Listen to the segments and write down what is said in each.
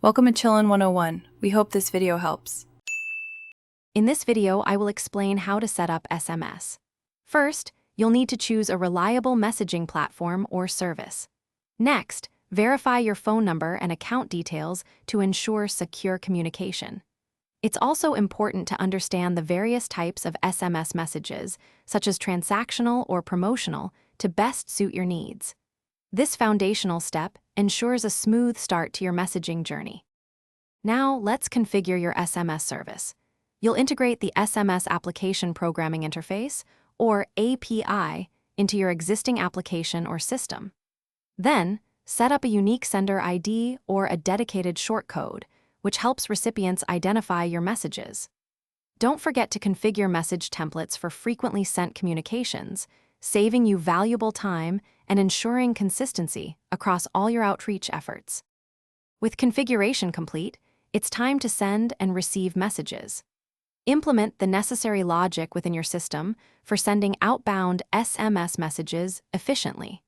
Welcome to Chillin' 101. We hope this video helps. In this video, I will explain how to set up SMS. First, you'll need to choose a reliable messaging platform or service. Next, verify your phone number and account details to ensure secure communication. It's also important to understand the various types of SMS messages, such as transactional or promotional, to best suit your needs. This foundational step ensures a smooth start to your messaging journey. Now, let's configure your SMS service. You'll integrate the SMS Application Programming Interface, or API, into your existing application or system. Then, set up a unique sender ID or a dedicated shortcode, which helps recipients identify your messages. Don't forget to configure message templates for frequently sent communications, saving you valuable time and ensuring consistency across all your outreach efforts. With configuration complete, it's time to send and receive messages. Implement the necessary logic within your system for sending outbound SMS messages efficiently.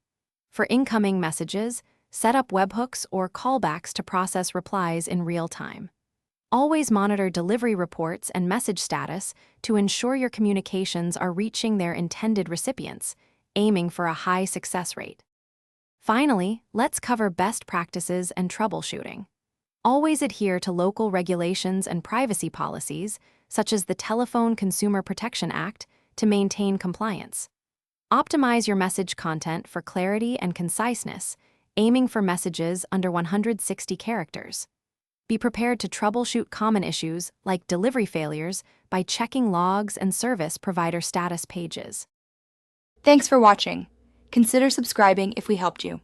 For incoming messages, set up webhooks or callbacks to process replies in real time. Always monitor delivery reports and message status to ensure your communications are reaching their intended recipients, aiming for a high success rate. Finally, let's cover best practices and troubleshooting. Always adhere to local regulations and privacy policies, such as the Telephone Consumer Protection Act, to maintain compliance. Optimize your message content for clarity and conciseness, aiming for messages under 160 characters. Be prepared to troubleshoot common issues like delivery failures by checking logs and service provider status pages. Thanks for watching. Consider subscribing if we helped you.